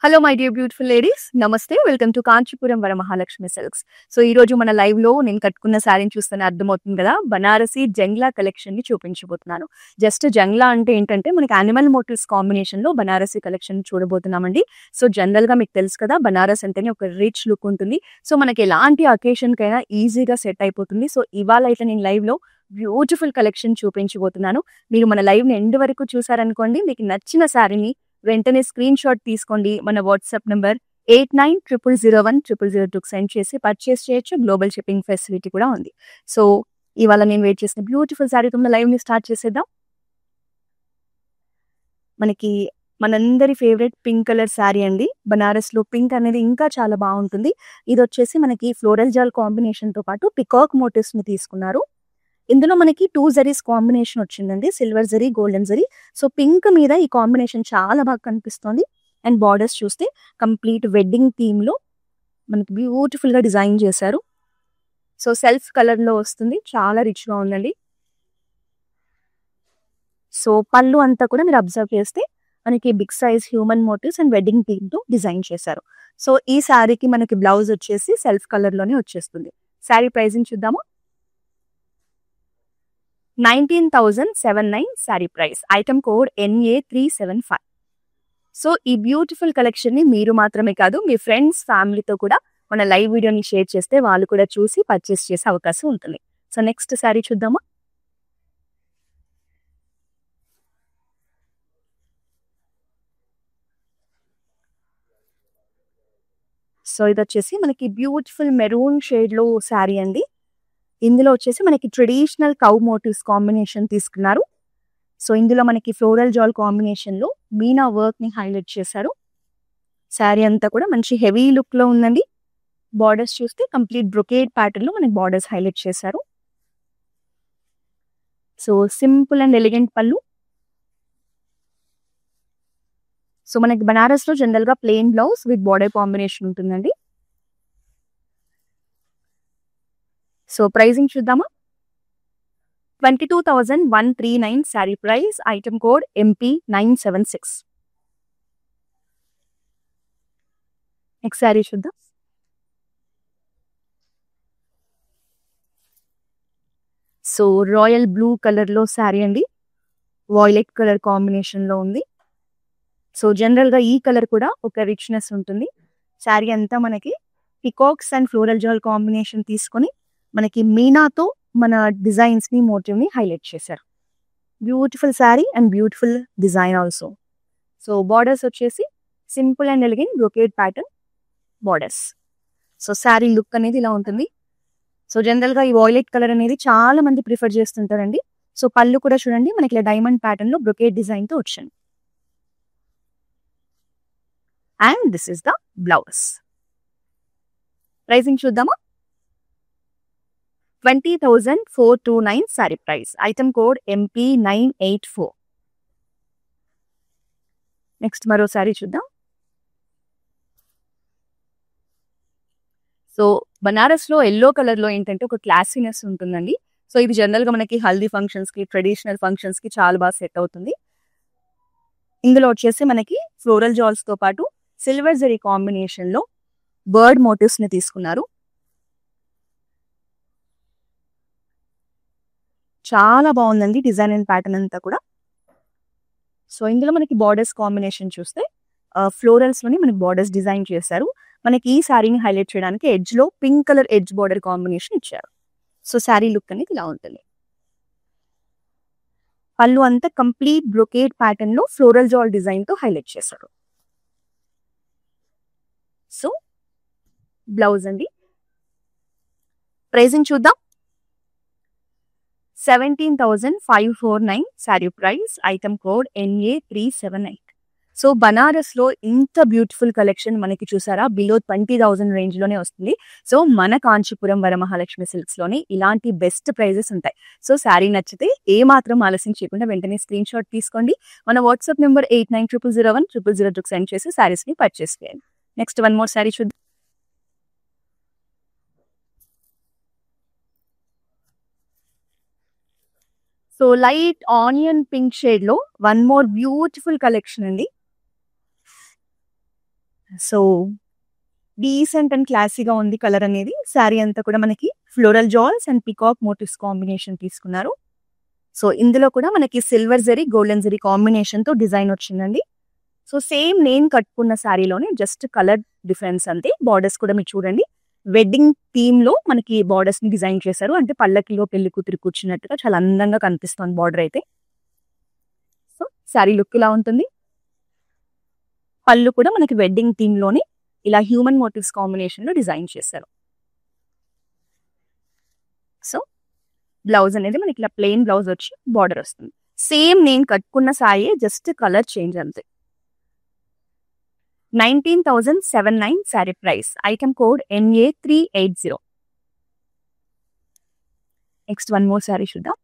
Hello my dear beautiful ladies, నమస్తే. Welcome to Kanchipuram Varamahalakshmi silks. So ఈ రోజు మన లైవ్ లో నేను కట్టుకున్న శారీని చూస్తేనే అర్థమవుతుంది కదా, బనారసి జంగ్లా కలెక్షన్ ని చూపించబోతున్నాను. జస్ట్ జంగ్లా అంటే ఏంటంటే మనకి యానిమల్ మోటివ్స్ కాంబినేషన్ లో బనారసి కలెక్షన్ చూడబోతున్నామండి. సో జనరల్ గా మీకు తెలుసు కదా, బనారస్ అంటేనే ఒక రిచ్ లుక్ ఉంటుంది. సో మనకి ఎలాంటి అకేషన్ కైనా ఈజీగా సెట్ అయిపోతుంది. సో ఇవాళ అయితే నేను లైవ్ లో బ్యూటిఫుల్ కలెక్షన్ చూపించబోతున్నాను. మీరు మన లైవ్ ని ఎండ్ వరకు చూసారనుకోండి, మీకు నచ్చిన శారీని వెంటనే స్క్రీన్ షాట్ తీసుకోండి. మన వాట్సాప్ నంబర్ 8900010002 సెండ్ చేసి పర్చేస్ చేయొచ్చు. గ్లోబల్ షిప్పింగ్ ఫెసిలిటీ కూడా ఉంది. సో ఇవాళ నేను వెయిట్ చేసిన బ్యూటిఫుల్ శారీతో మన లైవ్ ని స్టార్ట్ చేసేద్దాం. మనకి మనందరి ఫేవరెట్ పింక్ కలర్ శారీ అండి. బనారస్ లో పింక్ అనేది ఇంకా చాలా బాగుంటుంది. ఇది వచ్చేసి మనకి ఫ్లోరల్ జాల్ కాంబినేషన్ తో పాటు పికాక్ మోటివ్స్ ని తీసుకున్నారు. ఇందులో మనకి 2 జరీస్ కాంబినేషన్ వచ్చిందండి, silver zari, golden zari. So pink మీద ఈ కాంబినేషన్ చాలా బాగా కనిపిస్తుంది. అండ్ బార్డర్స్ చూస్తే కంప్లీట్ వెడ్డింగ్ థీమ్ లో మనకి బ్యూటిఫుల్ గా డిజైన్ చేశారు. సో సెల్ఫ్ కలర్ లో వస్తుంది, చాలా రిచ్ గా ఉందండి. సో పళ్ళు అంతా కూడా మీరు అబ్జర్వ్ చేస్తే మనకి big size human motifs and wedding theme తో డిజైన్ చేశారు. సో ఈ శారీకి మనకి బ్లౌజ్ వచ్చేసి సెల్ఫ్ కలర్ లోనే వచ్చేస్తుంది. శారీ ప్రైజింగ్ చూద్దాము. 19,079 sari price. Item code NA375. So ఈ బ్యూటిఫుల్ కలెక్షన్ ని మీరు మాత్రమే కాదు, మీ ఫ్రెండ్స్, ఫ్యామిలీతో కూడా మన లైవ్ వీడియోని షేర్ చేస్తే వాళ్ళు కూడా చూసి పర్చేస్ చేసే అవకాశం ఉంటుంది. సో నెక్స్ట్ శారీ చూద్దామా. సో ఇది వచ్చేసి మనకి బ్యూటిఫుల్ మెరూన్ షేడ్ లో శారీ అండి. ఇందులో వచ్చేసి మనకి ట్రెడిషనల్ కౌ మోటివ్స్ కాంబినేషన్ తీసుకున్నారు. సో ఇందులో మనకి ఫ్లోరల్ జాల్ కాంబినేషన్ లో మీనా వర్క్ ని హైలైట్ చేశారు. శారీ అంతా కూడా మంచి హెవీ లుక్ లో ఉందండి. బార్డర్స్ చూస్తే కంప్లీట్ బ్రొకేడ్ ప్యాటర్న్ లో మనకి బార్డర్స్ హైలైట్ చేశారు. So simple and elegant pallu. So మనకి బనారస్ లో జనరల్ గా plain blouse with border combination ఉంటుందండి. సో ప్రైజింగ్ చూద్దామా. 22,139 sari price. Item code MP976. Next sari చూద్దాం. సో రాయల్ బ్లూ కలర్ లో శారీ అండి. వాయిలెట్ కలర్ కాంబినేషన్ లో ఉంది. సో జనరల్ గా ఈ కలర్ కూడా ఒక రిచ్నెస్ ఉంటుంది. శారీ అంతా మనకి పికాక్స్ అండ్ ఫ్లోరల్ జాల్ కాంబినేషన్ తీసుకొని మనకి మీనాతో మన డిజైన్స్ ని, మోటివ్ ని హైలైట్ చేశారు. Beautiful sari and beautiful design also. So borders వచ్చేసి simple and elegant brocade pattern borders. So sari look అనేది ఇలా ఉంటుంది. సో జనరల్ గా ఈ వాయిలెట్ కలర్ అనేది చాలా మంది ప్రిఫర్ చేస్తుంటారండి. సో పళ్ళు కూడా చూడండి, మనకి ఇలా డైమండ్ ప్యాటర్న్ లో బ్రొకేడ్ డిజైన్ తో వచ్చింది. And this is the blouse. Pricing చూద్దామా. 20,429 sari price. Item code MP984. Next మరో శారీ చూద్దాం. సో బనారస్ లో ఎల్లో కలర్ లో ఏంటంటే ఒక క్లాసీనెస్ ఉంటుందండి. సో ఇది జనరల్ గా మనకి హల్దీ ఫంక్షన్స్ కి, ట్రెడిషనల్ ఫంక్షన్స్ కి చాలా బాగా సెట్ అవుతుంది. ఇందులో వచ్చేసి మనకి ఫ్లోరల్ జాల్స్ తో పాటు సిల్వర్ జరీ కాంబినేషన్ లో బర్డ్ మోటివ్స్ ని తీసుకున్నారు. చాలా బాగుందండి డిజైన్ అండ్ ప్యాటర్న్ అంతా కూడా. సో ఇందులో మనకి బార్డర్స్ కాంబినేషన్ చూస్తే ఫ్లోరల్స్ లోని మనకి బార్డర్స్ డిజైన్ చేశారు. మనకి ఈ శారీని హైలైట్ చేయడానికి ఎడ్జ్ లో pink colour edge border combination ఇచ్చారు. సో శారీ లుక్ అనేది ఇలా ఉంటుంది. పళ్ళు అంతా కంప్లీట్ బ్రొకేడ్ ప్యాటర్న్ లో ఫ్లోరల్ జాల్ డిజైన్ తో హైలైట్ చేశారు. సో బ్లౌజ్ అండి. ప్రైజింగ్ చూద్దాం. 17,549 sari price. Item code NA378. So Banaras లో ఇంత బ్యూటిఫుల్ కలెక్షన్ మనకి చూసారా, బిలో 20,000 రేంజ్ లోనే వస్తుంది. సో మన కాంచీపురం వరమహాలక్ష్మి సిల్క్స్ లోని ఇలాంటి బెస్ట్ ప్రైజెస్ ఉంటాయి. సో శారీ నచ్చితే ఏ మాత్రం ఆలస్యం చేయకుండా వెంటనే స్క్రీన్ షాట్ తీసుకోండి. మన వాట్సాప్ నెంబర్ 8900010002 సెండ్ చేసి శారీస్ ని పర్చేస్ చేయండి. నెక్స్ట్ వన్ మోర్ శారీ చూద్దాం. So light onion pink shade లో వన్ మోర్ బ్యూటిఫుల్ కలెక్షన్ అండి. సో డీసెంట్ అండ్ క్లాసీగా ఉంది కలర్ అనేది. శారీ అంతా కూడా మనకి ఫ్లోరల్ జాల్స్ అండ్ పికాక్ మోటివ్స్ కాంబినేషన్ తీసుకున్నారు. సో ఇందులో కూడా మనకి silver zari golden zari combination తో డిజైన్ వచ్చిందండి. సో సేమ్ నేను కట్టుకున్న శారీలోనే జస్ట్ కలర్ డిఫరెన్స్ అంతే. బార్డర్స్ కూడా మీరు చూడండి, వెడ్డింగ్ థీమ్ లో మనకి బార్డర్స్ ని డిజైన్ చేశారు. అంటే పల్లకిలో పెళ్లి కూతురు కూర్చున్నట్టుగా చాలా అందంగా కనిపిస్తుంది బార్డర్ అయితే. సో శారీ లుక్ ఇలా ఉంటుంది. పళ్ళు కూడా మనకి వెడ్డింగ్ థీమ్ లోనే ఇలా హ్యూమన్ మోటివ్స్ కాంబినేషన్ లో డిజైన్ చేశారు. సో బ్లౌజ్ అనేది మనకి ఇలా ప్లెయిన్ బ్లౌజ్ వచ్చి బార్డర్ వస్తుంది. సేమ్ నేను కట్టుకున్న సారీ, జస్ట్ కలర్ చేంజ్ అంతే. 19,709 sari price. Item code NA380. Next one more sari చూద్దాం.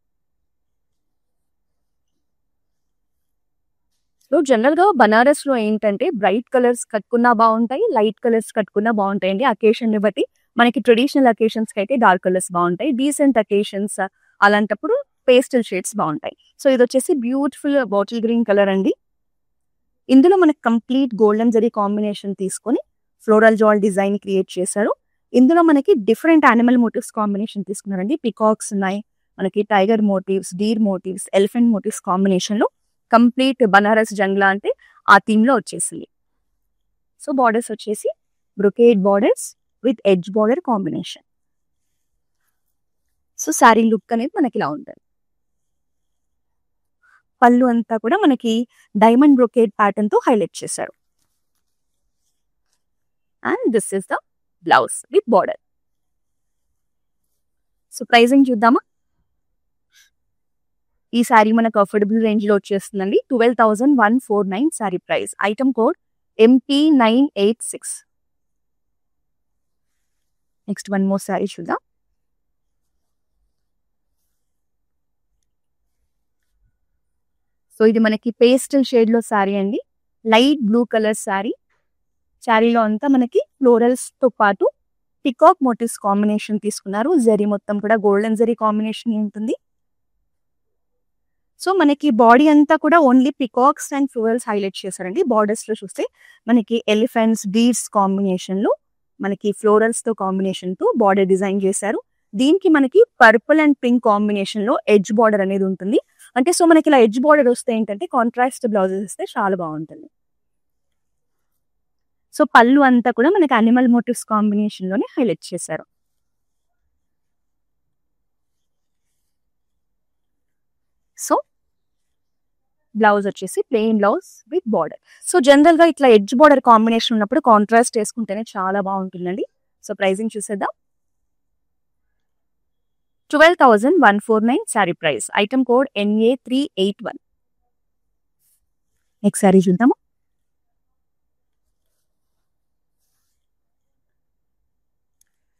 సో జనరల్ గా బనారస్ లో ఏంటంటే బ్రైట్ కలర్స్ కట్టుకున్నా బాగుంటాయి, లైట్ కలర్స్ కట్టుకున్నా బాగుంటాయండి. అకేషన్ ని బట్టి మనకి ట్రెడిషనల్ అకేషన్స్ కి అయితే డార్క్ కలర్స్ బాగుంటాయి, డీసెంట్ అకేషన్స్ అలాంటప్పుడు పేస్టల్ షేడ్స్ బాగుంటాయి. సో ఇది వచ్చేసి బ్యూటిఫుల్ బాటిల్ గ్రీన్ కలర్ అండి. ఇందులో మనకి కంప్లీట్ గోల్డెన్ జరీ కాంబినేషన్ తీసుకొని ఫ్లోరల్ జాల్ డిజైన్ క్రియేట్ చేశారు. ఇందులో మనకి డిఫరెంట్ యానిమల్ మోటివ్స్ కాంబినేషన్ తీసుకున్నారండి. పికాక్స్ ఉన్నాయి, మనకి tiger motifs, deer motifs, elephant motifs combination లో కంప్లీట్ బనారస్ జంగ్లా అంటే ఆ థీమ్ లో వచ్చేసింది. సో బార్డర్స్ వచ్చేసి brocade borders with edge border combination. So sari look అనేది మనకి ఇలా ఉంటుంది. పళ్ళు అంతా కూడా మనకి డైమండ్ బ్రొకేడ్ ప్యాటర్న్ తో హైలైట్ చేశారు. And this is the blouse with border. So pricing చూద్దామా. ఈ శారీ మనకు అఫోర్డబుల్ రేంజ్ లో వచ్చేస్తుందండి. 12,149 sari price. Item code MP986. Next one more sari చూద్దాం. సో ఇది మనకి పేస్టల్ షేడ్ లో శారీ అండి. Light blue colour sari. శారీలో అంతా మనకి ఫ్లోరల్స్ తో పాటు పికాక్ మోటివ్స్ కాంబినేషన్ తీసుకున్నారు. జరీ మొత్తం కూడా గోల్డెన్ జరీ కాంబినేషన్ ఉంటుంది. సో మనకి బాడీ అంతా కూడా only peacocks and florals highlight చేశారండి. బార్డర్స్ లో చూస్తే మనకి ఎలిఫెంట్స్, డీర్స్ కాంబినేషన్ లో మనకి ఫ్లోరల్స్ తో కాంబినేషన్ తో బార్డర్ డిజైన్ చేశారు. దీనికి మనకి పర్పుల్ అండ్ పింక్ కాంబినేషన్ లో ఎడ్జ్ బార్డర్ అనేది ఉంటుంది. అంటే సో మనకి ఇలా ఎడ్జ్ బార్డర్ వస్తే ఏంటంటే కాంట్రాస్ట్ బ్లౌజెస్ ఇస్తే చాలా బాగుంటుంది. సో పళ్ళు అంతా కూడా మనకి అనిమల్ మోటివ్స్ కాంబినేషన్ లోనే హైలైట్ చేశారు. సో బ్లౌజ్ వచ్చేసి plain blouse with border. So general గా ఇట్లా ఎడ్జ్ బార్డర్ కాంబినేషన్ ఉన్నప్పుడు కాంట్రాస్ట్ వేసుకుంటేనే చాలా బాగుంటుందండి. సో ప్రైజింగ్ చూసేద్దాం. 12,149 sari price. Item code NA381. Next sari చూద్దాము.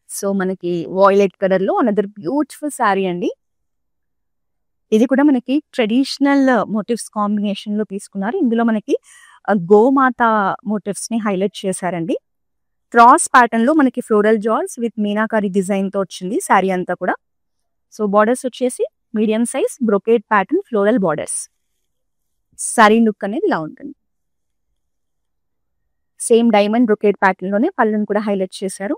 సో మనకి వాయిలెట్ కలర్ లో అనదర్ బ్యూటిఫుల్ శారీ అండి. ఇది కూడా మనకి ట్రెడిషనల్ మోటివ్స్ కాంబినేషన్ లో తీసుకున్నారు. ఇందులో మనకి గోమాత మోటివ్స్ ని హైలైట్ చేశారండి. క్రాస్ ప్యాటర్న్ లో మనకి ఫ్లోరల్ జాల్స్ విత్ మీనాకారి డిజైన్ తో వచ్చింది శారీ అంతా కూడా. సో బార్డర్స్ వచ్చేసి medium size brocade pattern floral borders. Sari look అనేది ఇలా ఉంటుంది. సేమ్ డైమండ్ బ్రొకేడ్ ప్యాటర్న్ లోనే పళ్ళును కూడా హైలైట్ చేశారు.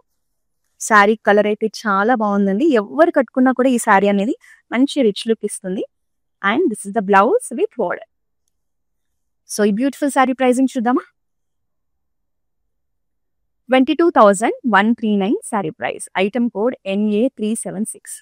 శారీ కలర్ అయితే చాలా బాగుందండి. ఎవరు కట్టుకున్నా కూడా ఈ శారీ అనేది మంచి రిచ్ లుక్ ఇస్తుంది. And this is the blouse with border. So ఈ బ్యూటిఫుల్ శారీ ప్రైజింగ్ చూద్దామా. 22,139 sari price. Item code NA376.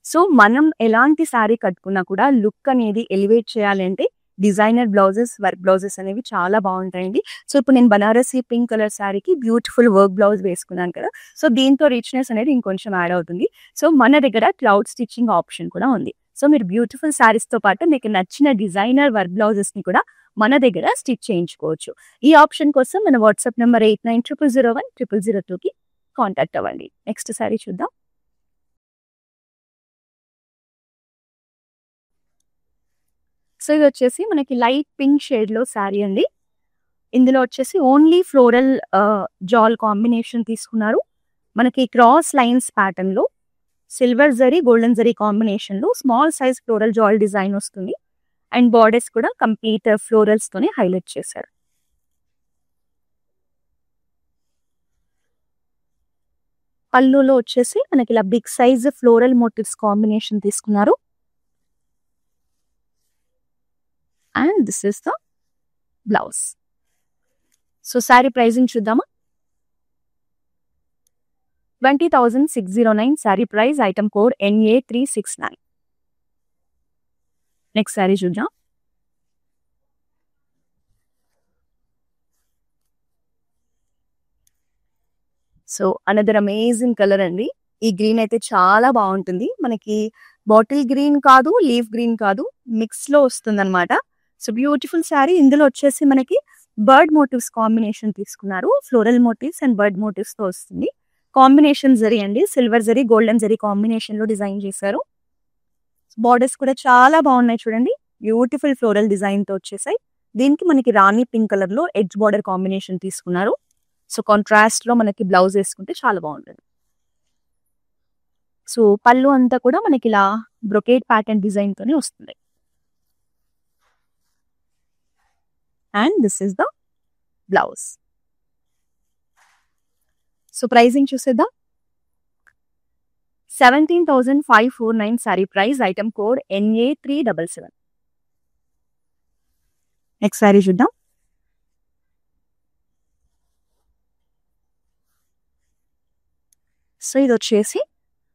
So మనం ఎలాంటి శారీ కట్టుకున్నా కూడా లుక్ అనేది ఎలివేట్ చేయాలి అంటే డిజైనర్ బ్లౌజెస్, వర్క్ బ్లౌజెస్ అనేవి చాలా బాగుంటాయండి. సో ఇప్పుడు నేను బనారసి పింక్ కలర్ శారీకి బ్యూటిఫుల్ వర్క్ బ్లౌజ్ వేసుకున్నాను కదా. సో దీంతో రిచ్నెస్ అనేది ఇంకొంచెం యాడ్ అవుతుంది. సో మన దగ్గర క్లౌడ్ స్టిచ్చింగ్ ఆప్షన్ కూడా ఉంది. సో మీరు బ్యూటిఫుల్ శారీస్ తో పాటు మీకు నచ్చిన డిజైనర్ వర్క్ బ్లౌజెస్ ని కూడా మన దగ్గర స్టిచ్ చేయించుకోవచ్చు. ఈ ఆప్షన్ కోసం మన వాట్సాప్ నెంబర్ 8900010002కి కాంటాక్ట్ అవ్వండి. నెక్స్ట్ శారీ చూద్దాం. సో ఇది వచ్చేసి మనకి లైట్ పింక్ షేడ్ లో శారీ అండి. ఇందులో వచ్చేసి ఓన్లీ ఫ్లోరల్ జాల్ కాంబినేషన్ తీసుకున్నారు. మనకి క్రాస్ లైన్స్ ప్యాటర్న్ లో silver zari golden zari combination లో స్మాల్ సైజ్ ఫ్లోరల్ జాల్ డిజైన్ వస్తుంది. అండ్ బార్డర్స్ కూడా కంప్లీట్ ఫ్లోరల్స్ తోనే హైలైట్ చేశారు. పళ్ళులో వచ్చేసి మనకి ఇలా big size floral motifs combination తీసుకున్నారు. And this is the blouse. So sari pricing చూద్దామా? 20,609 sari price. Item code NA369. Next sari చూద్దాం. సో అనదర్ అమేజింగ్ కలర్ అండి. ఈ గ్రీన్ అయితే చాలా బాగుంటుంది. మనకి బాటిల్ గ్రీన్ కాదు, లీఫ్ గ్రీన్ కాదు, మిక్స్ లో వస్తుంది అనమాట. So beautiful sari. ఇందులో వచ్చేసి మనకి బర్డ్ మోటివ్స్ కాంబినేషన్ తీసుకున్నారు. Floral motifs and bird motifs తో వస్తుంది. కాంబినేషన్ జరీ అండి, silver zari golden zari combination లో డిజైన్ చేశారు. బార్డర్స్ కూడా చాలా బాగున్నాయి చూడండి. బ్యూటిఫుల్ ఫ్లోరల్ డిజైన్ తో వచ్చేసాయి. దీనికి మనకి రాణి పింక్ కలర్ లో ఎడ్జ్ బార్డర్ కాంబినేషన్ తీసుకున్నారు. సో కాంట్రాస్ట్ లో మనకి బ్లౌజ్ వేసుకుంటే చాలా బాగుంటుంది. సో పళ్ళు అంతా కూడా మనకి ఇలా బ్రొకేట్ ప్యాటర్న్ డిజైన్ తోనే వస్తుంది. And this is the blouse. So pricing చూసేద్దాం. 17,549 sari price. Item code NA377. Next sari చూద్దాం. సో ఇది వచ్చేసి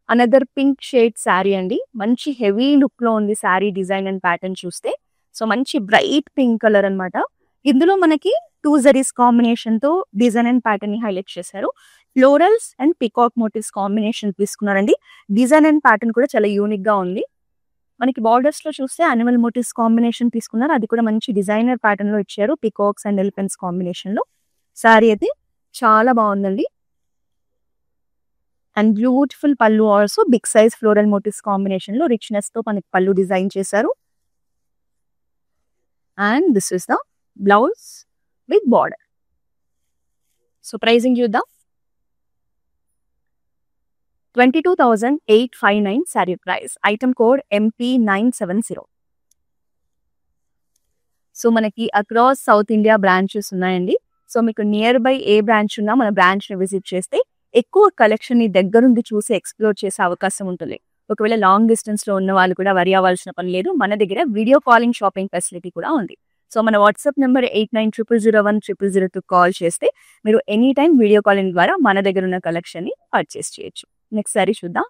అనదర్ పింక్ షేడ్ శారీ అండి. మంచి హెవీ లుక్ లో ఉంది శారీ డిజైన్ అండ్ ప్యాటర్న్ చూస్తే. సో మంచి బ్రైట్ పింక్ కలర్ అనమాట. ఇందులో మనకి 2 జరీస్ కాంబినేషన్ తో డిజైన్ అండ్ ప్యాటర్న్ ని హైలైట్ చేశారు. Florals and peacock motifs combination తీసుకున్నారండి. డిజైన్ అండ్ ప్యాటర్న్ కూడా చాలా యూనిక్ గా ఉంది. మనకి బార్డర్స్ లో చూస్తే అనిమల్ మోటివ్స్ కాంబినేషన్ తీసుకున్నారు. అది కూడా మంచి డిజైనర్ ప్యాటర్న్ లో ఇచ్చారు. పికాక్స్ అండ్ ఎలిఫెంట్స్ కాంబినేషన్ లో శారీ అయితే చాలా బాగుందండి. And beautiful pallu also big size floral motifs combination లో రిచ్నెస్ తో మనకి పళ్ళు డిజైన్ చేశారు. And this is the blouse with border. So pricing చూద్దాం. 22,859 sari price. Item code MP970. So మనకి అక్రాస్ సౌత్ ఇండియా బ్రాంచెస్ ఉన్నాయండి. సో మీకు నియర్ బై ఏ బ్రాంచ్ ఉన్నా మన బ్రాంచ్ ని విజిట్ చేస్తే ఎక్కువ కలెక్షన్ ని దగ్గరుండి చూసి ఎక్స్ప్లోర్ చేసే అవకాశం ఉంటుంది. ఒకవేళ లాంగ్ డిస్టెన్స్ లో ఉన్న వాళ్ళు కూడా వరి అవ్వాల్సిన పని లేదు. మన దగ్గర వీడియో కాలింగ్ షాపింగ్ ఫెసిలిటీ కూడా ఉంది. సో మన వాట్సాప్ నెంబర్ 8900010002 కాల్ చేస్తే మీరు ఎనీ టైం వీడియో కాలింగ్ ద్వారా మన దగ్గర ఉన్న కలెక్షన్ ని పర్చేస్ చేయొచ్చు. నెక్స్ట్ సారీ చూద్దాం.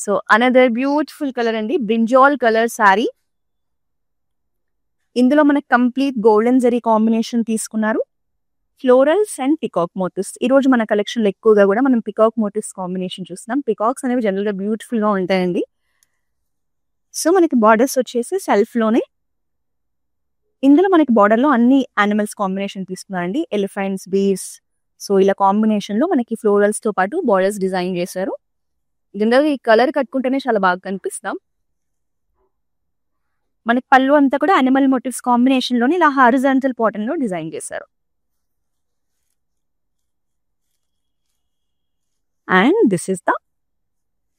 సో అనదర్ బ్యూటిఫుల్ కలర్ అండి, బ్రింజాల్ కలర్ శారీ. ఇందులో మనకి కంప్లీట్ గోల్డెన్ జరీ కాంబినేషన్ తీసుకున్నారు. Florals and peacock motifs. ఈ రోజు మన కలెక్షన్ లో ఎక్కువగా కూడా మనం పికాక్ మోటివ్స్ కాంబినేషన్ చూస్తున్నాం. పికాక్స్ అనేవి జనరల్ గా బ్యూటిఫుల్ గా ఉంటాయండి. సో మనకి బార్డర్స్ వచ్చేసి సెల్ఫ్ లోనే. ఇందులో మనకి బార్డర్ లో అన్ని యానిమల్స్ కాంబినేషన్ తీసుకున్నారండి. Elephants, bears. సో ఇలా కాంబినేషన్ లో మనకి ఫ్లోరల్స్ తో పాటు బార్డర్స్ డిజైన్ చేశారు. జనరల్ ఈ కలర్ కట్టుకుంటేనే చాలా బాగా కనిపిస్తాం. మనకి పళ్ళు అంతా కూడా అనిమల్ మోటివ్స్ కాంబినేషన్ లోని ఇలా హారిజాంటల్ ప్యాటర్న్ లో డిజైన్ చేశారు. And this is the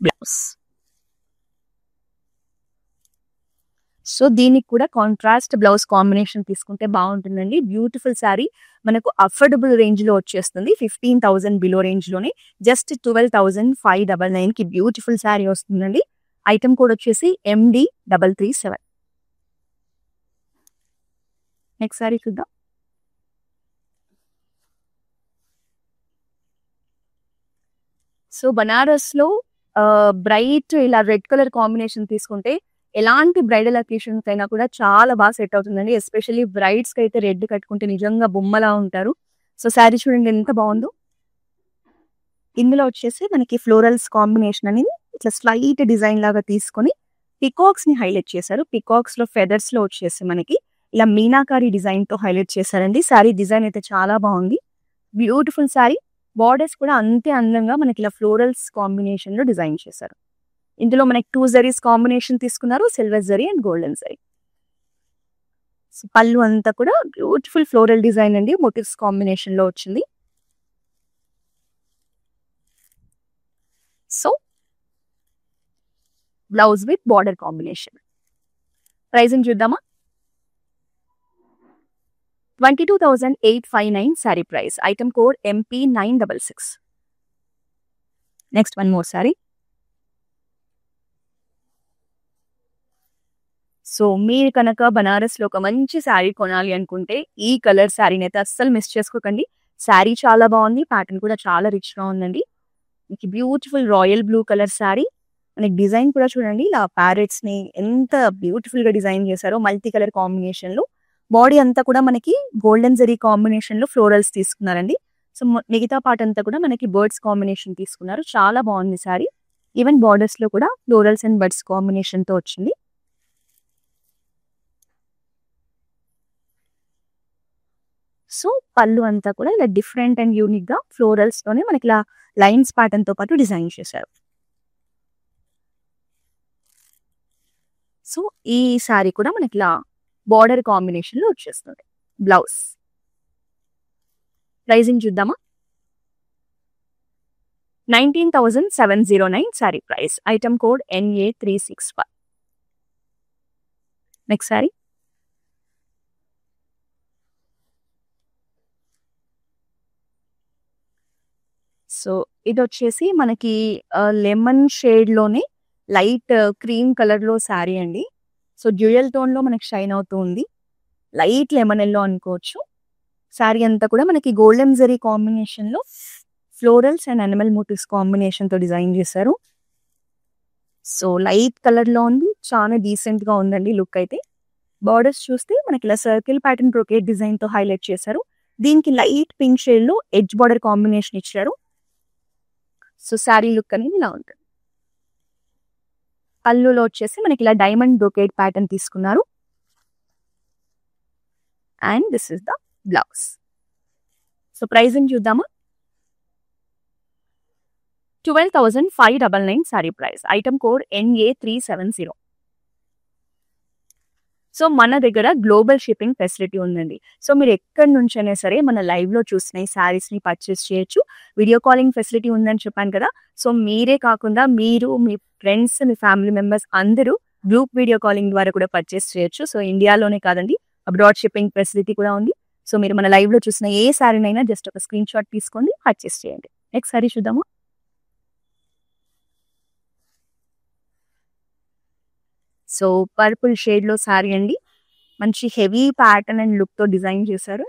blouse. So దీనికి కూడా కాంట్రాస్ట్ బ్లౌజ్ కాంబినేషన్ తీసుకుంటే బాగుంటుందండి. బ్యూటిఫుల్ శారీ. మనకు అఫోర్డబుల్ రేంజ్ లో వచ్చేస్తుంది. 15,000 బిలో రేంజ్ లోనే జస్ట్ 12,599 కి బ్యూటిఫుల్ శారీ వస్తుందండి. ఐటమ్ కోడ్ వచ్చేసి MD337. నెక్స్ట్ శారీ చూద్దాం. సో బనారస్ లో బ్రైట్ ఇలా రెడ్ కలర్ కాంబినేషన్ తీసుకుంటే ఎలాంటి బ్రైడల్ అకేషన్స్ అయినా కూడా చాలా బాగా సెట్ అవుతుందండి. ఎస్పెషల్లీ బ్రైడ్స్ కి అయితే రెడ్ కట్టుకుంటే నిజంగా బొమ్మలా ఉంటారు. సో శారీ చూడండి ఎంత బాగుందో. ఇందులో వచ్చేసి మనకి ఫ్లోరల్స్ కాంబినేషన్ అనేది ఇట్లా స్లైట్ డిజైన్ లాగా తీసుకొని పికాక్స్ ని హైలైట్ చేశారు. పికాక్స్ లో ఫెదర్స్ లో వచ్చేసి మనకి ఇలా మీనాకారి డిజైన్ తో హైలైట్ చేశారండి. శారీ డిజైన్ అయితే చాలా బాగుంది. బ్యూటిఫుల్ శారీ. బార్డర్స్ కూడా అంతే అందంగా మనకి ఇలా ఫ్లోరల్స్ కాంబినేషన్ లో డిజైన్ చేశారు. ఇందులో మనకి 2 జరీస్ కాంబినేషన్ తీసుకున్నారు. Silver zari and golden zari. Pallu అంతా కూడా బ్యూటిఫుల్ ఫ్లోరల్ డిజైన్ అండి. మోటివ్స్ కాంబినేషన్ లో వచ్చింది. So blouse with border combination. Pricing చూద్దామా. 22,859 saree price. Item code MP966. Next one more saree. So మీరు కనుక బనారస్లో ఒక మంచి శారీ కొనాలి అనుకుంటే ఈ కలర్ శారీని అయితే అస్సలు మిస్ చేసుకోకండి. శారీ చాలా బాగుంది, ప్యాటర్న్ కూడా చాలా రిచ్గా ఉందండి. మీకు beautiful royal blue colour sari. మనకి డిజైన్ కూడా చూడండి, ఇలా ప్యారెట్స్ని ఎంత బ్యూటిఫుల్గా డిజైన్ చేశారో మల్టీ కలర్ కాంబినేషన్లో. బాడీ అంతా కూడా మనకి గోల్డెన్ జరీ కాంబినేషన్లో ఫ్లోరల్స్ తీసుకున్నారండి. సో మిగతా పార్ట్ అంతా కూడా మనకి బర్డ్స్ కాంబినేషన్ తీసుకున్నారు. చాలా బాగుంది శారీ. ఈవెన్ బార్డర్స్లో కూడా ఫ్లోరల్స్ అండ్ బర్డ్స్ కాంబినేషన్తో వచ్చింది. సో పళ్ళు అంతా కూడా ఇలా డిఫరెంట్ అండ్ యూనిక్ గా ఫ్లోరల్స్ తోనే మనకి ఇలా లైన్స్ ప్యాటర్న్ తో పాటు డిజైన్ చేశారు. సో ఈ సారీ కూడా మనకి ఇలా బార్డర్ కాంబినేషన్ లో వచ్చేస్తుంది. బ్లౌజ్ ప్రైజింగ్ చూద్దామా. 19,709 sorry price. Item code NA365. Next sorry. So ఇది వచ్చేసి మనకి లెమన్ షేడ్ లోనే లైట్ క్రీమ్ కలర్ లో శారీ అండి. సో డ్యూయల్ టోన్ లో మనకి షైన్ అవుతూ ఉంది. లైట్ లెమన్ ఎల్లో అనుకోవచ్చు. శారీ అంతా కూడా మనకి గోల్డెన్ జరీ కాంబినేషన్ లో florals and animal motifs combination తో డిజైన్ చేశారు. సో లైట్ కలర్ లో ఉంది, చాలా డీసెంట్ గా ఉందండి లుక్ అయితే. బార్డర్స్ చూస్తే మనకి ఇలా సర్కిల్ ప్యాటర్న్ బ్రొకేట్ డిజైన్ తో హైలైట్ చేశారు. దీనికి లైట్ పింక్ షేడ్ లో ఎడ్జ్ బార్డర్ కాంబినేషన్ ఇచ్చారు. సో శారీ లుక్ అనేది ఇలా ఉంటుంది. పళ్ళులో వచ్చేసి మనకి ఇలా డైమండ్ బ్రొకేట్ ప్యాటర్న్ తీసుకున్నారు. And this is the blouse. So pricing చూద్దామా. 12,599 saree price. Item code NA370. So మన దగ్గర గ్లోబల్ షిప్పింగ్ ఫెసిలిటీ ఉందండి. సో మీరు ఎక్కడి నుంచైనా సరే మన లైవ్ లో చూసిన ఈ శారీస్ ని పర్చేస్ చేయొచ్చు. వీడియో కాలింగ్ ఫెసిలిటీ ఉందని చెప్పాను కదా. సో మీరే కాకుండా మీరు, మీ ఫ్రెండ్స్, మీ ఫ్యామిలీ మెంబర్స్ అందరూ గ్రూప్ వీడియో కాలింగ్ ద్వారా కూడా పర్చేస్ చేయొచ్చు. సో ఇండియాలోనే కాదండి, అబ్రాడ్ షిప్పింగ్ ఫెసిలిటీ కూడా ఉంది. సో మీరు మన లైవ్ లో చూసిన ఏ శారీనైనా జస్ట్ ఒక స్క్రీన్ షాట్ తీసుకోండి, పర్చేస్ చేయండి. నెక్స్ట్ శారీ చూద్దాము. సో పర్పుల్ షేడ్ లో శారీ అండి. మంచి హెవీ ప్యాటర్న్ అండ్ లుక్ తో డిజైన్ చేశారు.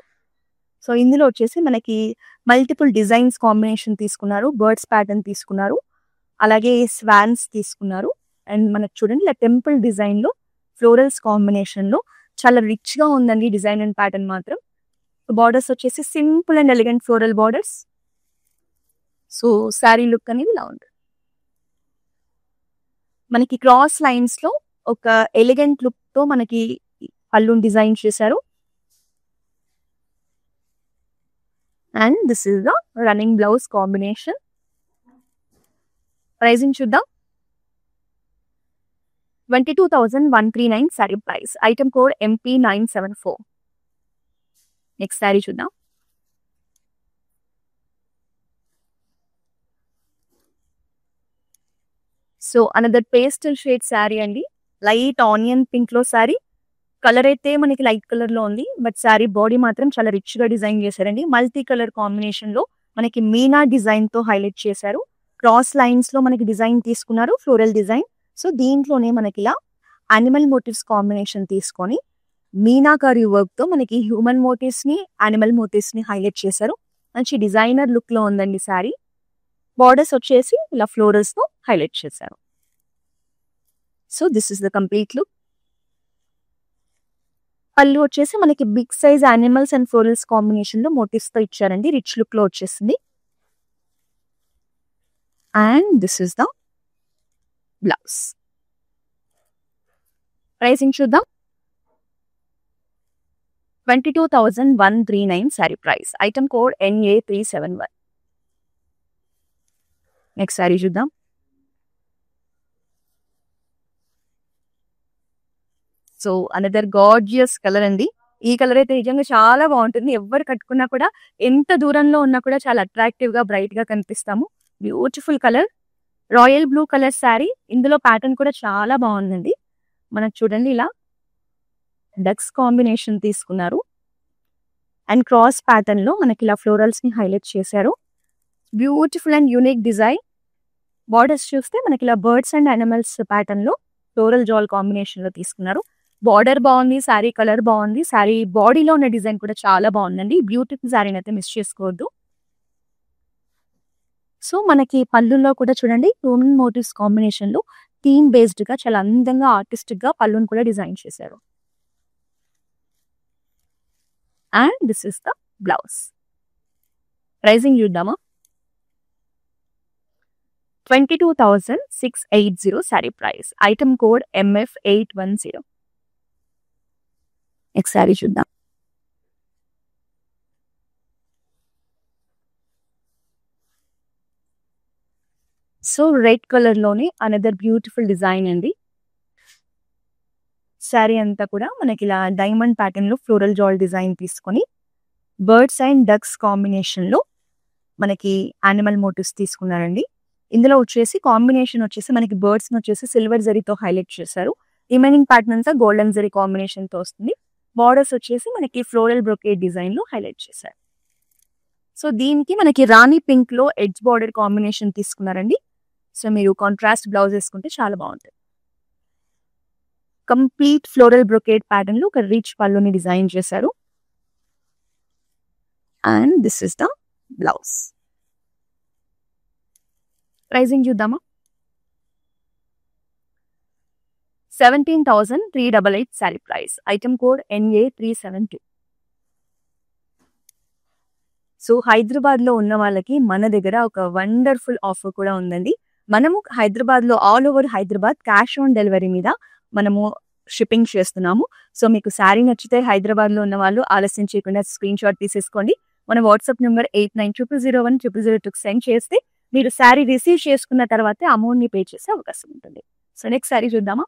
సో ఇందులో వచ్చేసి మనకి మల్టిపుల్ డిజైన్స్ కాంబినేషన్ తీసుకున్నారు. బర్డ్స్ ప్యాటర్న్ తీసుకున్నారు, అలాగే స్వాన్స్ తీసుకున్నారు. అండ్ మనకు చూడండి ఇలా టెంపుల్ డిజైన్ లో ఫ్లోరల్స్ కాంబినేషన్ లో చాలా రిచ్ గా ఉందండి డిజైన్ అండ్ ప్యాటర్న్ మాత్రం. బార్డర్స్ వచ్చేసి simple and elegant floral borders. So sari look అనేది ఇలా ఉంది. మనకి క్రాస్ లైన్స్ లో ఒక ఎలిగెంట్ లుక్ తో మనకి పళ్ళుని డిజైన్ చేశారు. And this is the running blouse combination. Pricing చూద్దాం. 22,139 sorry price. Item code MP974. Next sari చూద్దాం. So another pastel shade sari అండి. లైట్ ఆనియన్ పింక్ లో శారీ. కలర్ అయితే మనకి లైట్ కలర్ లో ఉంది, బట్ శారీ బాడీ మాత్రం చాలా రిచ్ గా డిజైన్ చేశారండి. మల్టీ కలర్ కాంబినేషన్ లో మనకి మీనా డిజైన్ తో హైలైట్ చేశారు. క్రాస్ లైన్స్ లో మనకి డిజైన్ తీసుకున్నారు, ఫ్లోరల్ డిజైన్. సో దీంట్లోనే మనకి ఇలా అనిమల్ మోటివ్స్ కాంబినేషన్ తీసుకొని మీనాకారి వర్క్ తో మనకి హ్యూమన్ మోటివ్స్ ని, అనిమల్ మోటివ్స్ ని హైలైట్ చేశారు. మంచి డిజైనర్ లుక్ లో ఉందండి శారీ. బార్డర్స్ వచ్చేసి ఇలా ఫ్లోరల్స్ తో హైలైట్ చేశారు. So this is the complete look. Pallu వచ్చేసి మనకి big size animals and florals combination లో మోటివ్స్ తో ఇచ్చారండి. రిచ్ లుక్ లో వచ్చేసింది. And this is the blouse. Pricing చూద్దాం. 22,139 sorry price. Item code NA371. Next sorry చూద్దాం. సో అనదర్ గార్జియస్ కలర్ అండి. ఈ కలర్ అయితే నిజంగా చాలా బాగుంటుంది. ఎవరు కట్టుకున్నా కూడా, ఎంత దూరంలో ఉన్నా కూడా చాలా అట్రాక్టివ్ గా బ్రైట్ గా కనిపిస్తాము. Beautiful colour, royal blue colour sari. ఇందులో ప్యాటర్న్ కూడా చాలా బాగుందండి. మనకు చూడండి ఇలా డక్స్ కాంబినేషన్ తీసుకున్నారు. అండ్ క్రాస్ ప్యాటర్న్ లో మనకి ఇలా ఫ్లోరల్స్ ని హైలైట్ చేశారు. Beautiful and unique design. Borders చూస్తే మనకి ఇలా బర్డ్స్ అండ్ యానిమల్స్ ప్యాటర్న్ లో ఫ్లోరల్ జాల్ కాంబినేషన్ లో తీసుకున్నారు. బార్డర్ బాగుంది, శారీ కలర్ బాగుంది, శారీ బాడీలో ఉన్న డిజైన్ కూడా చాలా బాగుందండి. బ్యూటిఫుల్ శారీని అయితే మిస్ చేసుకోవద్దు. సో మనకి పళ్ళుల్లో కూడా చూడండి హ్యూమన్ మోటివ్స్ కాంబినేషన్ లో థీమ్ బేస్డ్ గా చాలా అందంగా ఆర్టిస్టిక్ గా పళ్ళును కూడా డిజైన్ చేశారు. And this is the blouse. Pricing చూద్దామా? 22,680 sari price. Item code MF810. Next sari చూద్దాం. సో రెడ్ కలర్ లోనే అనదర్ బ్యూటిఫుల్ డిజైన్ అండి. శారీ అంతా కూడా మనకి ఇలా డైమండ్ ప్యాటర్న్ లో ఫ్లోరల్ జాల్ డిజైన్ తీసుకొని బర్డ్స్ అండ్ డక్స్ కాంబినేషన్ లో మనకి యానిమల్ మోటివ్స్ తీసుకున్నారండి. ఇందులో వచ్చేసి కాంబినేషన్ వచ్చేసి మనకి బర్డ్స్ వచ్చేసి సిల్వర్ జరీతో హైలైట్ చేశారు. రిమైనింగ్ ప్యాటర్న్ అంతా గోల్డెన్ జరీ కాంబినేషన్ తో వస్తుంది. బార్డర్స్ వచ్చేసి మనకి ఫ్లోరల్ బ్రొకేట్ డిజైన్ లో హైలైట్ చేశారు. సో దీనికి మనకి రాణి పింక్ లో ఎడ్జ్ బార్డర్ కాంబినేషన్ తీసుకున్నారండి. సో మీరు కాంట్రాస్ట్ బ్లౌజ్ వేసుకుంటే చాలా బాగుంటుంది. కంప్లీట్ ఫ్లోరల్ బ్రొకేట్ ప్యాటర్న్ లో ఒక రిచ్ పళ్ళుని డిజైన్ చేశారు. And this is the blouse. Pricing చూద్దామా? 17,388 sari price. Item code NA372. So Hyderabad లో ఉన్న వాళ్ళకి మన దగ్గర ఒక వండర్ఫుల్ ఆఫర్ కూడా ఉందండి. మనము హైదరాబాద్ లో all over Hyderabad cash on delivery మీద మనము షిప్పింగ్ చేస్తున్నాము. సో మీకు శారీ నచ్చితే హైదరాబాద్ లో ఉన్న వాళ్ళు ఆలస్యం చేయకుండా స్క్రీన్ షాట్ తీసేసుకోండి. మన వాట్సాప్ నెంబర్ 8900010002 సెండ్ చేస్తే మీరు శారీ రిసీవ్ చేసుకున్న తర్వాత అమౌంట్ ని పే చేసే అవకాశం ఉంటుంది. సో నెక్స్ట్ శారీ చూద్దామా?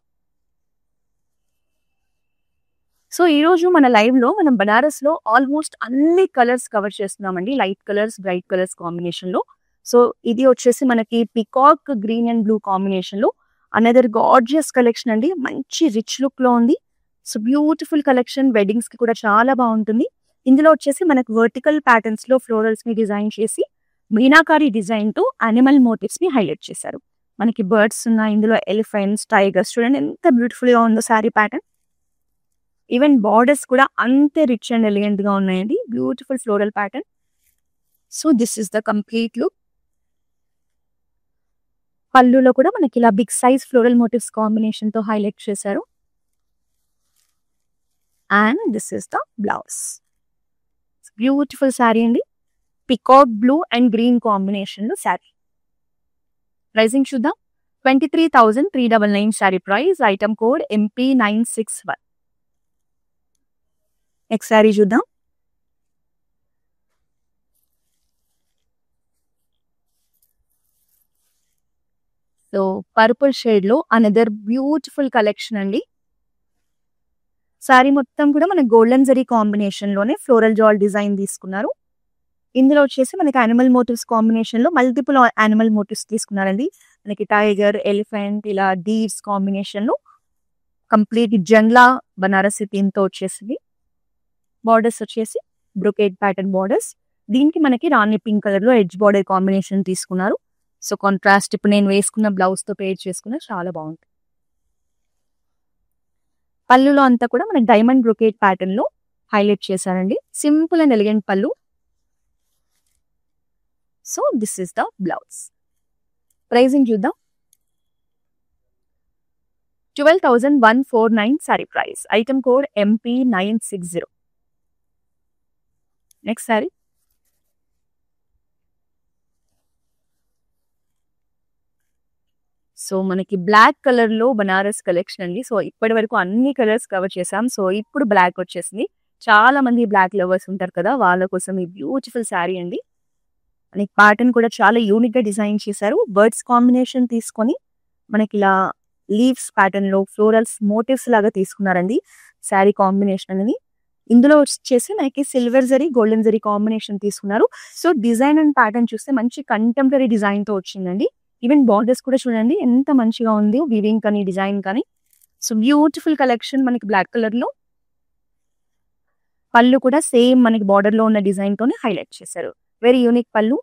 సో ఈ రోజు మన లైవ్ లో మనం బనారస్ లో ఆల్మోస్ట్ అన్ని కలర్స్ కవర్ చేస్తున్నామండి. Light colours, bright colours combination లో. సో ఇది వచ్చేసి మనకి peacock green and blue combination లో అనదర్ గార్జియస్ కలెక్షన్ అండి. మంచి రిచ్ లుక్ లో ఉంది. So beautiful collection. వెడ్డింగ్స్ కి కూడా చాలా బాగుంటుంది. ఇందులో వచ్చేసి మనకు వర్టికల్ ప్యాటర్న్స్ లో ఫ్లోరల్స్ ని డిజైన్ చేసి మీనాకారి డిజైన్ తో అనిమల్ మోటివ్స్ ని హైలైట్ చేశారు. మనకి బర్డ్స్ ఉన్నాయి, ఇందులో ఎలిఫెంట్స్, టైగర్స్. చూడండి ఎంత బ్యూటిఫుల్ గా ఉందో శారీ ప్యాటర్న్. ఈవెన్ బార్డర్స్ కూడా అంతే రిచ్ అండ్ ఎలిగెంట్ గా ఉన్నాయండి. Beautiful floral pattern. So this is the complete look. పళ్ళులో కూడా మనకి ఇలా big size floral motifs combination తో హైలైట్ చేశారు. And this is the blouse. Beautiful sari అండి. Peacock blue and green combination లో శారీ. ప్రైసింగ్ చూద్దాం. 23,399 sari price. Item code MP961. Next sari చూద్దాం. సో పర్పుల్ షేడ్ లో అనదర్ బ్యూటిఫుల్ కలెక్షన్ అండి. శారీ మొత్తం కూడా మన గోల్డెన్ జరీ కాంబినేషన్ లోనే ఫ్లోరల్ జాల్ డిజైన్ తీసుకున్నారు. ఇందులో వచ్చేసి మనకి యానిమల్ మోటివ్స్ కాంబినేషన్ లో మల్టిపుల్ యానిమల్ మోటివ్స్ తీసుకున్నారండి. మనకి టైగర్, ఎలిఫెంట్, ఇలా డీర్స్ కాంబినేషన్ లో కంప్లీట్ జంగ్లా బనారసి థీమ్ తో వచ్చేసింది. బార్డర్స్ వచ్చేసి బ్రొకేట్ ప్యాటర్న్ బార్డర్స్. దీనికి మనకి రాణి పింక్ కలర్ లో ఎడ్జ్ బార్డర్ కాంబినేషన్ తీసుకున్నారు. సో కాంట్రాస్ట్ ఇప్పుడు నేను వేసుకున్న బ్లౌజ్ తో పేర్ చేసుకున్న చాలా బాగుంటుంది. పళ్ళులో అంతా కూడా మనకి డైమండ్ బ్రొకేట్ ప్యాటర్న్ లో హైలైట్ చేశారండి. Simple and elegant pallu. So this is the blouse. Pricing చూద్దాం. 12,149 sari price. Item code MP960. Next sari. So మనకి బ్లాక్ కలర్ లో బనారస్ కలెక్షన్ అండి. సో ఇప్పటి వరకు అన్ని కలర్స్ కవర్ చేసాం. సో ఇప్పుడు బ్లాక్ వచ్చేసింది. చాలా మంది బ్లాక్ లవర్స్ ఉంటారు కదా, వాళ్ళ కోసం ఈ బ్యూటిఫుల్ శారీ అండి. మనకి ప్యాటర్న్ కూడా చాలా యూనిక్ గా డిజైన్ చేశారు. బర్డ్స్ కాంబినేషన్ తీసుకొని మనకి ఇలా లీవ్స్ ప్యాటర్న్ లో ఫ్లోరల్స్ మోటివ్స్ లాగా తీసుకున్నారండి శారీ కాంబినేషన్ అనేది. ఇందులో వచ్చేసి మనకి silver zari, golden zari combination తీసుకున్నారు. సో డిజైన్ అండ్ ప్యాటర్న్ చూస్తే మంచి కంటెంపరీ డిజైన్ తో వచ్చిందండి. ఈవెన్ బార్డర్స్ కూడా చూడండి ఎంత మంచిగా ఉంది, వీవింగ్ కానీ డిజైన్ కానీ. సో బ్యూటిఫుల్ కలెక్షన్ మనకి బ్లాక్ కలర్ లో. పళ్ళు కూడా సేమ్ మనకి బార్డర్ లో ఉన్న డిజైన్ తోనే హైలైట్ చేశారు. వెరీ యూనిక్ పళ్ళు.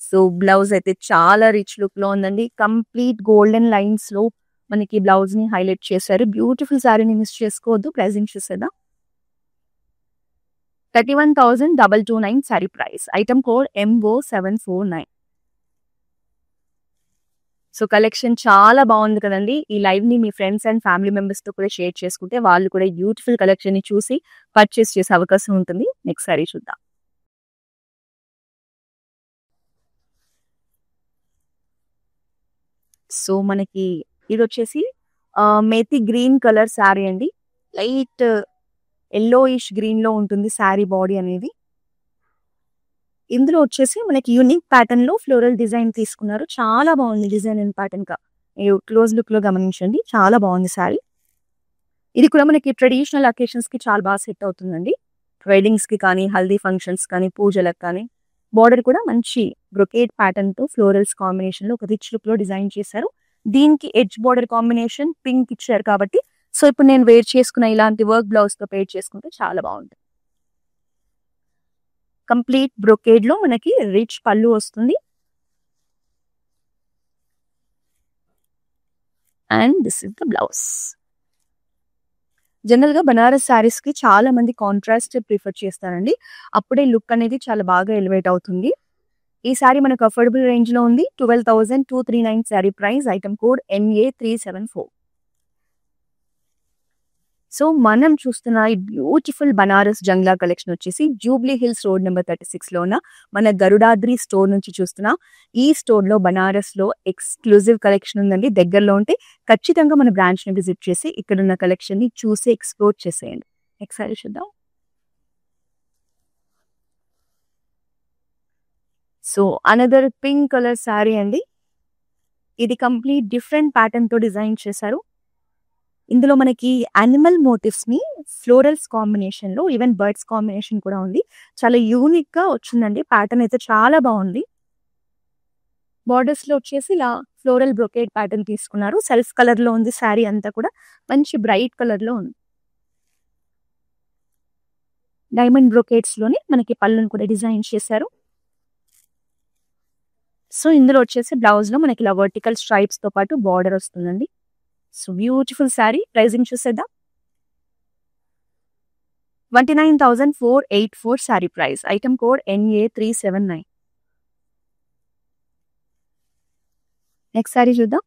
సో బ్లౌజ్ అయితే చాలా రిచ్ లుక్ లో ఉందండి. కంప్లీట్ గోల్డెన్ లైన్స్ లో మనకి బ్లౌజ్ ని హైలైట్ చేశారు. బ్యూటిఫుల్ శారీని మిస్ చేసుకోవద్దు. ప్రైజింగ్ చూసేద్దాం. 31,229 sari price. Item code MO749. So collection చాలా బాగుంది కదండి. ఈ లైవ్ ని మీ ఫ్రెండ్స్ అండ్ ఫ్యామిలీ మెంబర్స్ తో కూడా షేర్ చేసుకుంటే వాళ్ళు కూడా బ్యూటిఫుల్ కలెక్షన్ ని చూసి పర్చేస్ చేసే అవకాశం ఉంటుంది. నెక్స్ట్ సారీ చూద్దాం. సో మనకి ఇది వచ్చేసి మేతి గ్రీన్ కలర్ శారీ అండి. లైట్ ఎల్లోయిష్ గ్రీన్ లో ఉంటుంది శారీ బాడీ అనేది. ఇందులో వచ్చేసి మనకి యూనిక్ ప్యాటర్న్ లో ఫ్లోరల్ డిజైన్ తీసుకున్నారు. చాలా బాగుంది డిజైన్ అండ్ ప్యాటర్న్ గా. క్లోజ్ లుక్ లో గమనించండి. చాలా బాగుంది శారీ. ఇది కూడా మనకి ట్రెడిషనల్ అకేషన్స్ కి చాలా బాగా సెట్ అవుతుందండి. వెడ్డింగ్స్ కి కానీ, హల్దీ ఫంక్షన్స్ కానీ, పూజలకు కానీ. బార్డర్ కూడా మంచి బ్రొకేట్ ప్యాటర్న్ తో ఫ్లోరల్స్ కాంబినేషన్ లో ఒక రిచ్ లుక్ లో డిజైన్ చేశారు. దీనికి ఎడ్జ్ బార్డర్ కాంబినేషన్ పింక్ ఇచ్చారు కాబట్టి సో ఇప్పుడు నేను వేర్ చేసుకున్న ఇలాంటి వర్క్ బ్లౌజ్ తో పేర్ చేసుకుంటే చాలా బాగుంటుంది. కంప్లీట్ బ్రొకేడ్ లో మనకి రిచ్ పళ్ళు వస్తుంది. And this is the blouse. General గా బనారస్ శారీస్ కి చాలా మంది కాంట్రాస్ట్ ప్రిఫర్ చేస్తారండి. అప్పుడే లుక్ అనేది చాలా బాగా ఎలివేట్ అవుతుంది. ఈ శారీ మనకు అఫోర్డబుల్ రేంజ్ లో ఉంది. 12,239 sari price. Item code MA374. So మనం చూస్తున్న ఈ బ్యూటిఫుల్ బనారస్ జంగ్లా కలెక్షన్ వచ్చేసి జూబ్లీ హిల్స్ రోడ్ నెంబర్ 36 లో ఉన్న మన గరుడాద్రి స్టోర్ నుంచి చూస్తున్నా. ఈ స్టోర్ లో బనారస్ లో ఎక్స్క్లూజివ్ కలెక్షన్ ఉందండి. దగ్గరలో ఉంటే ఖచ్చితంగా మన బ్రాంచ్ ని విజిట్ చేసి ఇక్కడ ఉన్న కలెక్షన్ ని చూసి ఎక్స్ప్లోర్ చేసేయండి. ఒకసారి చూద్దాం. So another pink colour sari అండి. ఇది కంప్లీట్ డిఫరెంట్ ప్యాటర్న్ తో డిజైన్ చేశారు. ఇందులో మనకి యానిమల్ మోటివ్స్ ని ఫ్లోరల్స్ కాంబినేషన్ లో ఈవెన్ బర్డ్స్ కాంబినేషన్ కూడా ఉంది. చాలా యూనిక్ గా వచ్చిందండి. ప్యాటర్న్ అయితే చాలా బాగుంది. బార్డర్స్ లో వచ్చేసి ఇలా ఫ్లోరల్ బ్రొకేట్ ప్యాటర్న్ తీసుకున్నారు. సెల్ఫ్ కలర్ లో ఉంది శారీ అంతా కూడా. మంచి బ్రైట్ కలర్ లో ఉంది. డైమండ్ బ్రొకేట్స్ లోనే మనకి పళ్ళును కూడా డిజైన్ చేశారు. సో ఇందులో వచ్చేసి బ్లౌజ్ లో మనకి ఇలా వర్టికల్ స్ట్రైప్స్ తో పాటు బార్డర్ వస్తుందండి. So beautiful sari. ప్రైజింగ్ చూసేద్దాం. 29,484 sari price. Item code NA379. Next sari చూద్దాం.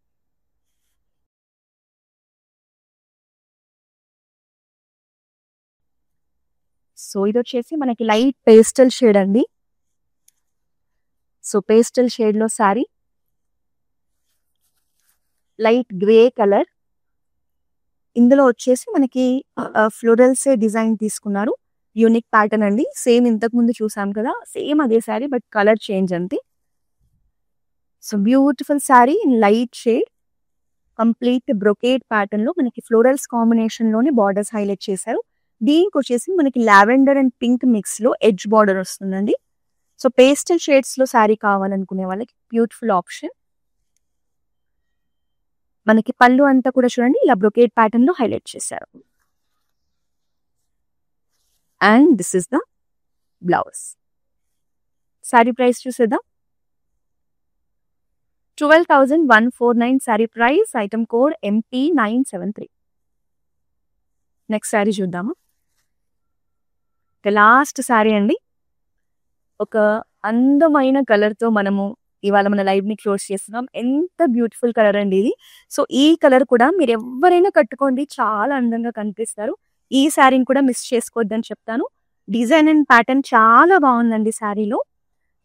సో ఇది వచ్చేసి మనకి లైట్ పేస్టల్ షేడ్ అండి. సో పేస్టల్ షేడ్ లో శారీ. Light grey colour. ఇందులో వచ్చేసి మనకి ఫ్లోరల్స్ డిజైన్ తీసుకున్నారు. యూనిక్ ప్యాటర్న్ అండి. సేమ్ ఇంతకు ముందు చూసాం కదా, సేమ్ అదే శారీ బట్ కలర్ చేంజ్ అంతే. So beautiful sari in light shade. Complete brocade pattern లో మనకి ఫ్లోరల్స్ కాంబినేషన్ లోనే బార్డర్స్ హైలైట్ చేశారు. దీనికి వచ్చేసి మనకి లావెండర్ అండ్ పింక్ మిక్స్ లో ఎడ్జ్ బార్డర్ వస్తుందండి. సో పేస్టల్ షేడ్స్ లో శారీ కావాలనుకునే వాళ్ళకి బ్యూటిఫుల్ ఆప్షన్. మనకి పళ్ళు అంతా కూడా చూడండి ఇలా బ్రొకేట్ ప్యాటర్న్ లో హైలైట్ చేశారు. And this is the blouse. Sari price చూసేద్దాం. 12,149 sari price. Item code MP973. Next sari చూద్దాము. లాస్ట్ శారీ అండి. ఒక అందమైన కలర్ తో మనము ఇవాళ మన లైవ్ ని క్లోజ్ చేస్తున్నాం. ఎంత బ్యూటిఫుల్ కలర్ అండి ఇది. సో ఈ కలర్ కూడా మీరు ఎవరైనా కట్టుకోండి, చాలా అందంగా కనిపిస్తారు. ఈ శారీని కూడా మిస్ చేసుకోవద్దని చెప్తాను. డిజైన్ అండ్ ప్యాటర్న్ చాలా బాగుందండి శారీలో.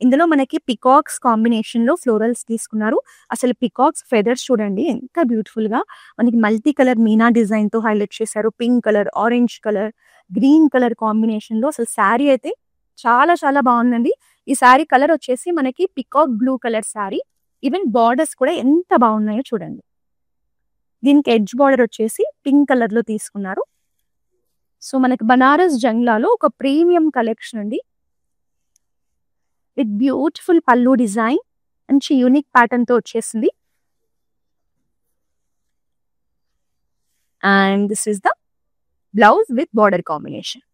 ఇందులో మనకి పికాక్స్ కాంబినేషన్ లో ఫ్లోరల్స్ తీసుకున్నారు. అసలు పికాక్స్ ఫెదర్స్ చూడండి ఎంత బ్యూటిఫుల్ గా మనకి మల్టీ కలర్ మీనా డిజైన్ తో హైలైట్ చేశారు. Pink colour, orange colour, green colour combination లో అసలు శారీ అయితే చాలా చాలా బాగుందండి. ఈ శారీ కలర్ వచ్చేసి మనకి peacock blue colour sari. Even borders కూడా ఎంత బాగున్నాయో చూడండి. దీనికి ఎడ్జ్ బార్డర్ వచ్చేసి పింక్ కలర్ లో తీసుకున్నారు. సో మనకి బనారస్ జంగ్లాలో ఒక ప్రీమియం కలెక్షన్ అండి. విత్ బ్యూటిఫుల్ పల్లు డిజైన్, మంచి యూనిక్ ప్యాటర్న్ తో వచ్చేసింది. And this is the blouse with border combination.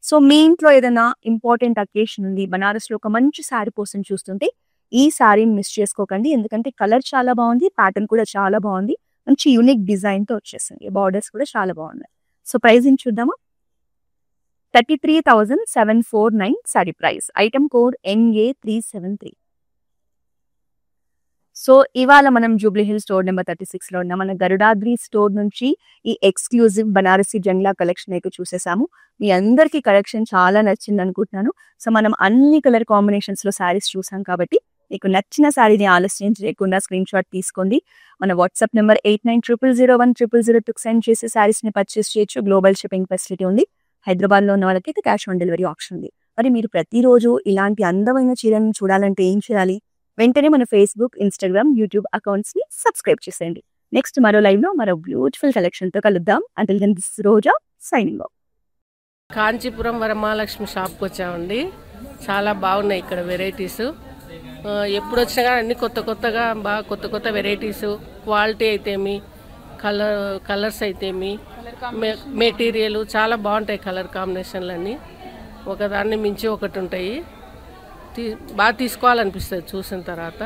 So మీ ఇంట్లో ఏదైనా ఇంపార్టెంట్ అకేషన్ ఉంది, బనారస్లో ఒక మంచి శారీ కోసం చూస్తుంటే ఈ శారీని మిస్ చేసుకోకండి. ఎందుకంటే కలర్ చాలా బాగుంది, ప్యాటర్న్ కూడా చాలా బాగుంది, మంచి యూనిక్ డిజైన్తో వచ్చేసింది, బార్డర్స్ కూడా చాలా బాగున్నాయి. సో ప్రైజింగ్ చూద్దామా. 33,749 sari price. Item code NA373. So ఇవాళ మనం జూబ్లీ హిల్ స్టోర్ నెంబర్ 36లో ఉన్న మన గరుడాద్రి స్టోర్ నుంచి ఈ ఎక్స్క్లూజివ్ బనారసి జంగ్లా కలెక్షన్ అయితే చూసేసాము. మీ అందరికీ కలెక్షన్ చాలా నచ్చింది అనుకుంటున్నాను. సో మనం అన్ని కలర్ కాంబినేషన్స్లో శారీస్ చూసాం కాబట్టి మీకు నచ్చిన శారీని ఆలస్యం చేయకుండా స్క్రీన్ షాట్ తీసుకోండి. మన వాట్సాప్ నెంబర్ 8900010002 సెండ్ చేసి శారీస్ని పర్చేస్ చేయొచ్చు. గ్లోబల్ షిప్పింగ్ ఫెసిలిటీ ఉంది. హైదరాబాద్లో ఉన్న వాళ్ళకైతే క్యాష్ ఆన్ డెలివరీ ఆప్షన్ ఉంది. మరి మీరు ప్రతిరోజు ఇలాంటి అందమైన చీరలను చూడాలంటే ఏం చేయాలి? వెంటనే మన ఫేస్బుక్, ఇన్స్టాగ్రామ్, యూట్యూబ్ అకౌంట్స్ని సబ్స్క్రైబ్ చేసేయండి. నెక్స్ట్ మరో లైవ్లో మరో బ్యూటిఫుల్ కలెక్షన్తో కలుద్దాం. Until then this Roja signing off. Kanchipuram Varamahalakshmi షాప్కి వచ్చామండి. చాలా బాగున్నాయి ఇక్కడ వెరైటీస్. ఎప్పుడు వచ్చినా కానీ అన్ని కొత్తగా బాగా కొత్త వెరైటీస్, క్వాలిటీ అయితేమి, కలర్స్ అయితేమి, మెటీరియల్ చాలా బాగుంటాయి. కలర్ కాంబినేషన్లు అన్నీ ఒకదాన్ని మించి ఒకటి ఉంటాయి. బాగా తీసుకోవాలనిపిస్తుంది చూసిన తర్వాత.